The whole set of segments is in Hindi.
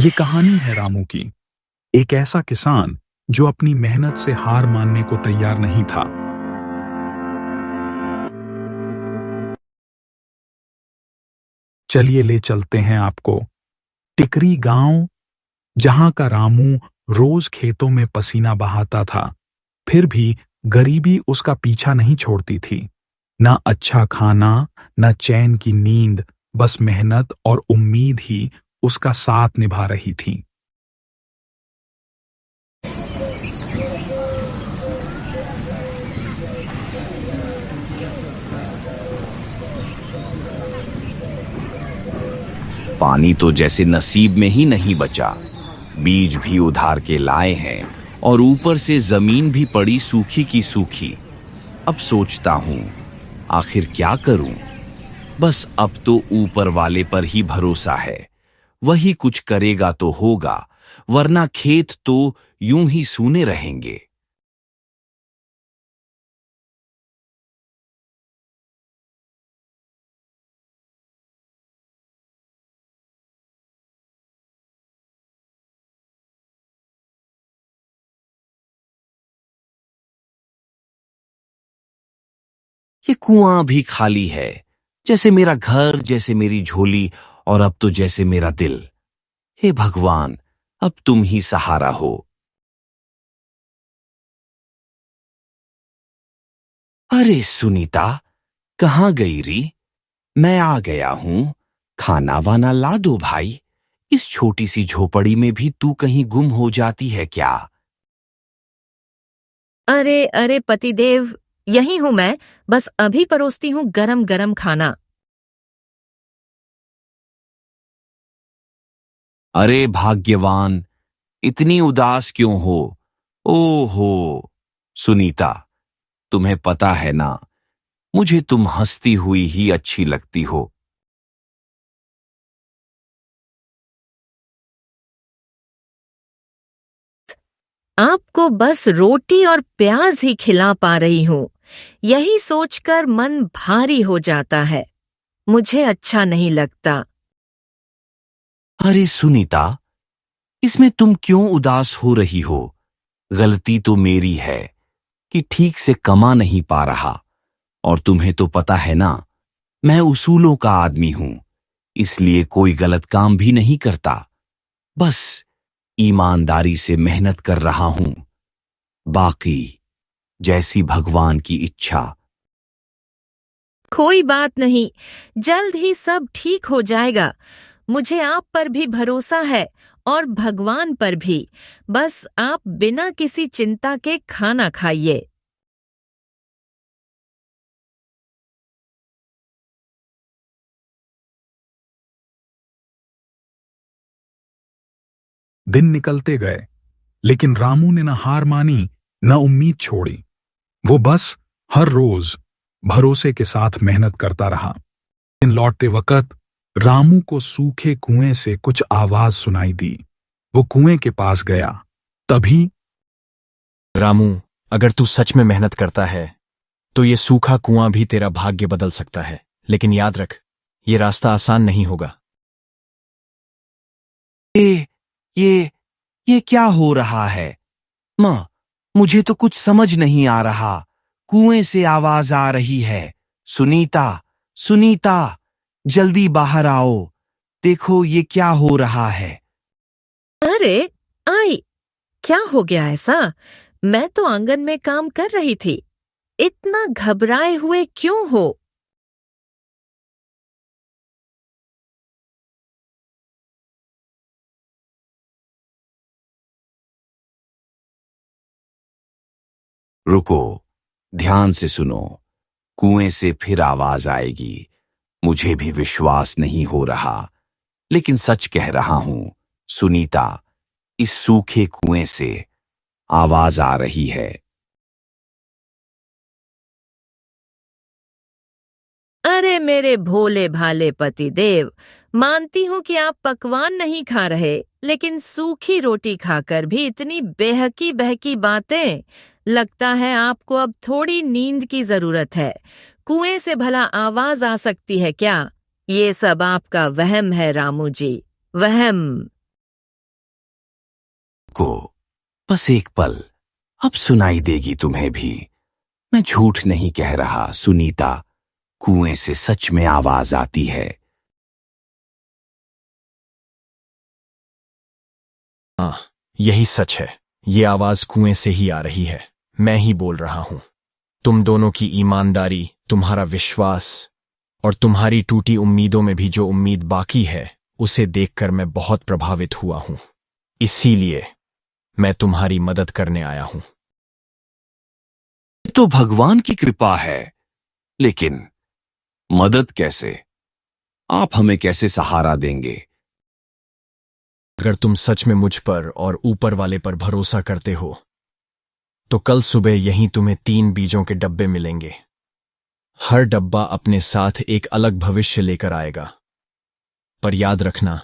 ये कहानी है रामू की, एक ऐसा किसान जो अपनी मेहनत से हार मानने को तैयार नहीं था। चलिए ले चलते हैं आपको टिकरी गांव, जहां का रामू रोज खेतों में पसीना बहाता था, फिर भी गरीबी उसका पीछा नहीं छोड़ती थी। ना अच्छा खाना, ना चैन की नींद, बस मेहनत और उम्मीद ही उसका साथ निभा रही थी। पानी तो जैसे नसीब में ही नहीं बचा। बीज भी उधार के लाए हैं और ऊपर से जमीन भी पड़ी सूखी की सूखी। अब सोचता हूं आखिर क्या करूं। बस अब तो ऊपर वाले पर ही भरोसा है, वही कुछ करेगा तो होगा, वरना खेत तो यूं ही सूने रहेंगे। ये कुआं भी खाली है, जैसे मेरा घर, जैसे मेरी झोली, और अब तो जैसे मेरा दिल। हे भगवान, अब तुम ही सहारा हो। अरे सुनीता, कहाँ गई री? मैं आ गया हूं, खाना वाना ला दो भाई। इस छोटी सी झोपड़ी में भी तू कहीं गुम हो जाती है क्या? अरे अरे पतिदेव, यही हूं मैं। बस अभी परोसती हूँ गरम गरम खाना। अरे भाग्यवान, इतनी उदास क्यों हो? ओहो सुनीता, तुम्हें पता है ना, मुझे तुम हंसती हुई ही अच्छी लगती हो। आपको बस रोटी और प्याज ही खिला पा रही हूँ, यही सोचकर मन भारी हो जाता है। मुझे अच्छा नहीं लगता। अरे सुनीता, इसमें तुम क्यों उदास हो रही हो? गलती तो मेरी है कि ठीक से कमा नहीं पा रहा। और तुम्हें तो पता है ना, मैं उसूलों का आदमी हूं, इसलिए कोई गलत काम भी नहीं करता। बस ईमानदारी से मेहनत कर रहा हूं। बाकी जैसी भगवान की इच्छा। कोई बात नहीं, जल्द ही सब ठीक हो जाएगा। मुझे आप पर भी भरोसा है और भगवान पर भी। बस आप बिना किसी चिंता के खाना खाइए। दिन निकलते गए, लेकिन रामू ने न हार मानी, न उम्मीद छोड़ी। वो बस हर रोज भरोसे के साथ मेहनत करता रहा। दिन लौटते वक्त रामू को सूखे कुएं से कुछ आवाज सुनाई दी। वो कुएं के पास गया। तभी रामू, अगर तू सच में मेहनत करता है तो ये सूखा कुआं भी तेरा भाग्य बदल सकता है। लेकिन याद रख, ये रास्ता आसान नहीं होगा। ये ये ये क्या हो रहा है? मां, मुझे तो कुछ समझ नहीं आ रहा। कुएं से आवाज आ रही है। सुनीता, सुनीता, जल्दी बाहर आओ। देखो ये क्या हो रहा है। अरे आई, क्या हो गया ऐसा? मैं तो आंगन में काम कर रही थी। इतना घबराए हुए क्यों हो? रुको, ध्यान से सुनो। कुएं से फिर आवाज आएगी। मुझे भी विश्वास नहीं हो रहा, लेकिन सच कह रहा हूं। सुनीता, इस सूखे कुएं से आवाज आ रही है। अरे मेरे भोले भाले पति देव, मानती हूँ कि आप पकवान नहीं खा रहे, लेकिन सूखी रोटी खाकर भी इतनी बेहकी बहकी बातें। लगता है आपको अब थोड़ी नींद की जरूरत है। कुएं से भला आवाज आ सकती है क्या? ये सब आपका वहम है रामू जी, वहम। को बस एक पल, अब सुनाई देगी तुम्हें भी। मैं झूठ नहीं कह रहा सुनीता, कुएं से सच में आवाज आती है। हाँ, यही सच है। ये आवाज कुएं से ही आ रही है। मैं ही बोल रहा हूं। तुम दोनों की ईमानदारी, तुम्हारा विश्वास और तुम्हारी टूटी उम्मीदों में भी जो उम्मीद बाकी है, उसे देखकर मैं बहुत प्रभावित हुआ हूं। इसीलिए मैं तुम्हारी मदद करने आया हूं। तो भगवान की कृपा है, लेकिन मदद कैसे? आप हमें कैसे सहारा देंगे? अगर तुम सच में मुझ पर और ऊपर वाले पर भरोसा करते हो, तो कल सुबह यहीं तुम्हें 3 बीजों के डब्बे मिलेंगे। हर डब्बा अपने साथ एक अलग भविष्य लेकर आएगा। पर याद रखना,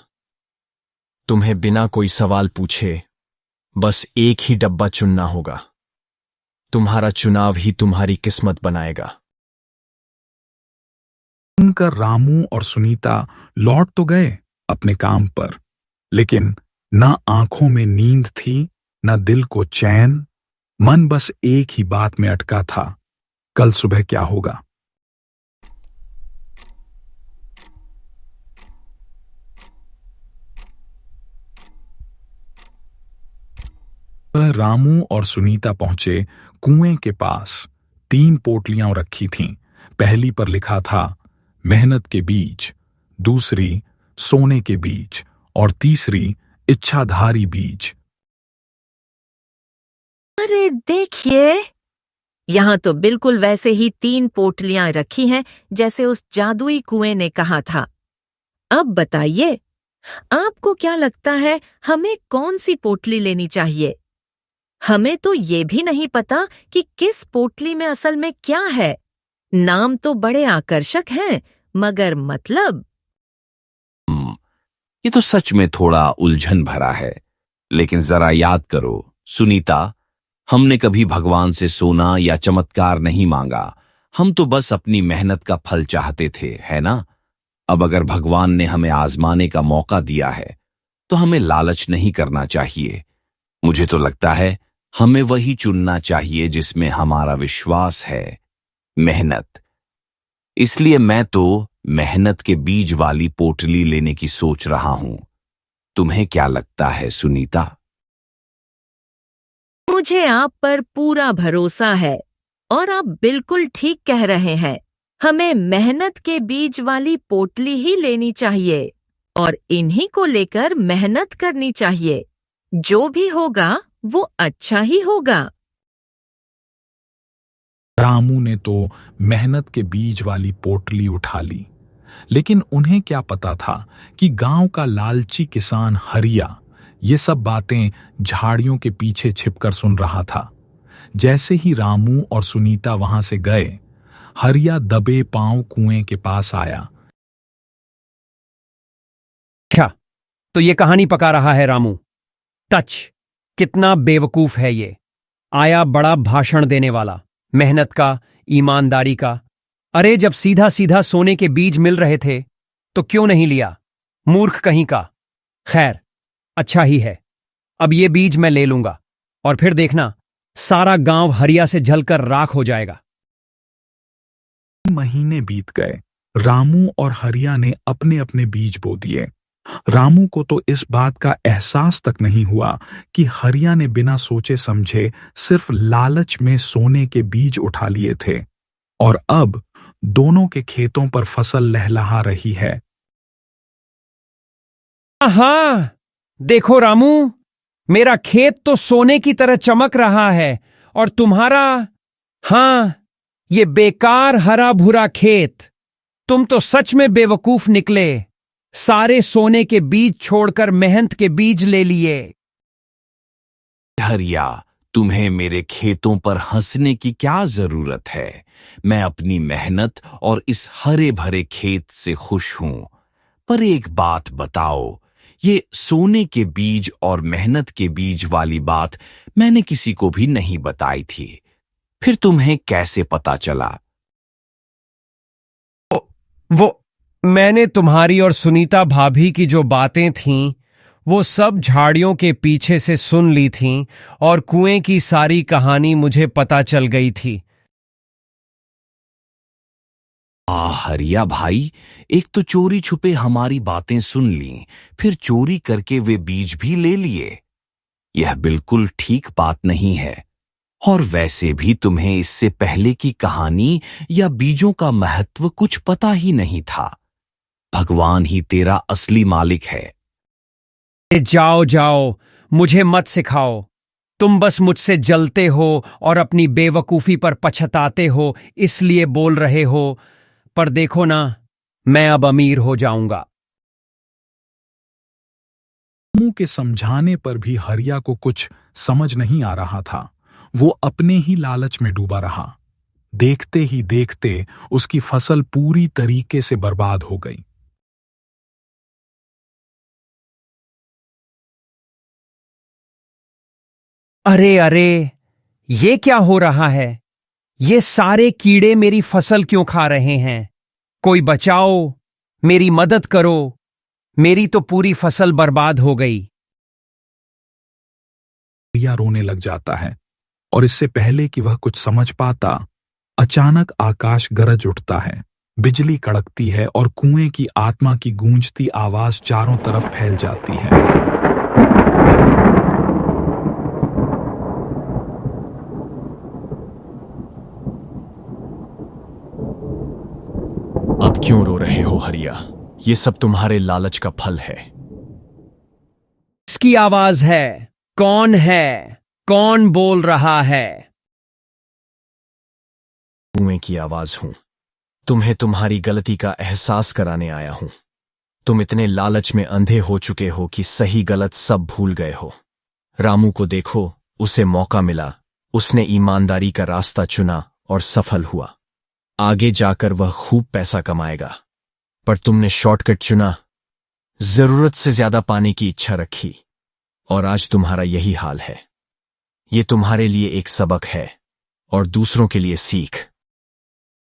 तुम्हें बिना कोई सवाल पूछे बस एक ही डब्बा चुनना होगा। तुम्हारा चुनाव ही तुम्हारी किस्मत बनाएगा। सुनकर रामू और सुनीता लौट तो गए अपने काम पर, लेकिन न आंखों में नींद थी, न दिल को चैन। मन बस एक ही बात में अटका था, कल सुबह क्या होगा। रामू और सुनीता पहुंचे कुएं के पास। 3 पोटलियां रखी थीं। पहली पर लिखा था मेहनत के बीज, दूसरी सोने के बीज और तीसरी इच्छाधारी बीज। अरे देखिए, यहाँ तो बिल्कुल वैसे ही 3 पोटलियां रखी हैं जैसे उस जादुई कुएं ने कहा था। अब बताइए, आपको क्या लगता है हमें कौन सी पोटली लेनी चाहिए? हमें तो ये भी नहीं पता कि किस पोटली में असल में क्या है। नाम तो बड़े आकर्षक हैं, मगर मतलब। ये तो सच में थोड़ा उलझन भरा है। लेकिन जरा याद करो सुनीता, हमने कभी भगवान से सोना या चमत्कार नहीं मांगा। हम तो बस अपनी मेहनत का फल चाहते थे, है ना? अब अगर भगवान ने हमें आजमाने का मौका दिया है, तो हमें लालच नहीं करना चाहिए। मुझे तो लगता है हमें वही चुनना चाहिए जिसमें हमारा विश्वास है, मेहनत। इसलिए मैं तो मेहनत के बीज वाली पोटली लेने की सोच रहा हूं। तुम्हें क्या लगता है सुनीता? मुझे आप पर पूरा भरोसा है और आप बिल्कुल ठीक कह रहे हैं। हमें मेहनत के बीज वाली पोटली ही लेनी चाहिए और इन्हीं को लेकर मेहनत करनी चाहिए। जो भी होगा वो अच्छा ही होगा। रामू ने तो मेहनत के बीज वाली पोटली उठा ली, लेकिन उन्हें क्या पता था कि गांव का लालची किसान हरिया ये सब बातें झाड़ियों के पीछे छिपकर सुन रहा था। जैसे ही रामू और सुनीता वहां से गए, हरिया दबे पांव कुएं के पास आया। अच्छा, तो ये कहानी पका रहा है रामू। टच, कितना बेवकूफ है ये। आया बड़ा भाषण देने वाला, मेहनत का, ईमानदारी का। अरे जब सीधा सीधा सोने के बीज मिल रहे थे तो क्यों नहीं लिया? मूर्ख कहीं का। खैर, अच्छा ही है। अब ये बीज मैं ले लूंगा और फिर देखना, सारा गांव हरिया से जलकर राख हो जाएगा। महीने बीत गए। रामू और हरिया ने अपने अपने बीज बो दिए। रामू को तो इस बात का एहसास तक नहीं हुआ कि हरिया ने बिना सोचे समझे सिर्फ लालच में सोने के बीज उठा लिए थे, और अब दोनों के खेतों पर फसल लहलहा रही है। हाँ, देखो रामू, मेरा खेत तो सोने की तरह चमक रहा है और तुम्हारा, हाँ, ये बेकार हरा भुरा खेत। तुम तो सच में बेवकूफ निकले। सारे सोने के बीज छोड़कर मेहनत के बीज ले लिए। हरिया, तुम्हें मेरे खेतों पर हंसने की क्या जरूरत है? मैं अपनी मेहनत और इस हरे भरे खेत से खुश हूं। पर एक बात बताओ, ये सोने के बीज और मेहनत के बीज वाली बात मैंने किसी को भी नहीं बताई थी। फिर तुम्हें कैसे पता चला? वो मैंने तुम्हारी और सुनीता भाभी की जो बातें थीं वो सब झाड़ियों के पीछे से सुन ली थीं और कुएं की सारी कहानी मुझे पता चल गई थी। हरिया भाई, एक तो चोरी छुपे हमारी बातें सुन ली, फिर चोरी करके वे बीज भी ले लिए। यह बिल्कुल ठीक बात नहीं है। और वैसे भी तुम्हें इससे पहले की कहानी या बीजों का महत्व कुछ पता ही नहीं था। भगवान ही तेरा असली मालिक है। जाओ जाओ, मुझे मत सिखाओ। तुम बस मुझसे जलते हो और अपनी बेवकूफी पर पछताते हो, इसलिए बोल रहे हो। पर देखो ना, मैं अब अमीर हो जाऊंगा। रामू के समझाने पर भी हरिया को कुछ समझ नहीं आ रहा था। वो अपने ही लालच में डूबा रहा। देखते ही देखते उसकी फसल पूरी तरीके से बर्बाद हो गई। अरे अरे, ये क्या हो रहा है? ये सारे कीड़े मेरी फसल क्यों खा रहे हैं? कोई बचाओ, मेरी मदद करो। मेरी तो पूरी फसल बर्बाद हो गई। हरिया रोने लग जाता है और इससे पहले कि वह कुछ समझ पाता, अचानक आकाश गरज उठता है, बिजली कड़कती है और कुएं की आत्मा की गूंजती आवाज चारों तरफ फैल जाती है। अब क्यों रो रहे हो हरिया? ये सब तुम्हारे लालच का फल है। इसकी आवाज है। कौन है? कौन बोल रहा है? कुएं की आवाज हूं। तुम्हें तुम्हारी गलती का एहसास कराने आया हूं। तुम इतने लालच में अंधे हो चुके हो कि सही गलत सब भूल गए हो। रामू को देखो, उसे मौका मिला, उसने ईमानदारी का रास्ता चुना और सफल हुआ। आगे जाकर वह खूब पैसा कमाएगा। पर तुमने शॉर्टकट चुना, जरूरत से ज्यादा पाने की इच्छा रखी, और आज तुम्हारा यही हाल है। ये तुम्हारे लिए एक सबक है और दूसरों के लिए सीख।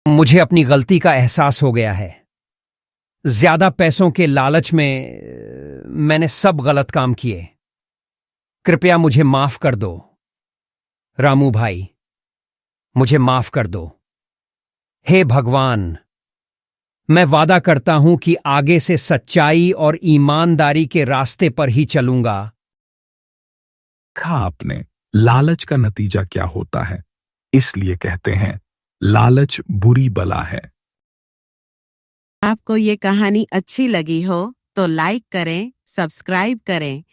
मुझे अपनी गलती का एहसास हो गया है। ज्यादा पैसों के लालच में मैंने सब गलत काम किए। कृपया मुझे माफ कर दो रामू भाई, मुझे माफ कर दो। हे भगवान, मैं वादा करता हूं कि आगे से सच्चाई और ईमानदारी के रास्ते पर ही चलूंगा। देखा आपने लालच का नतीजा क्या होता है। इसलिए कहते हैं, लालच बुरी बला है। आपको ये कहानी अच्छी लगी हो तो लाइक करें, सब्सक्राइब करें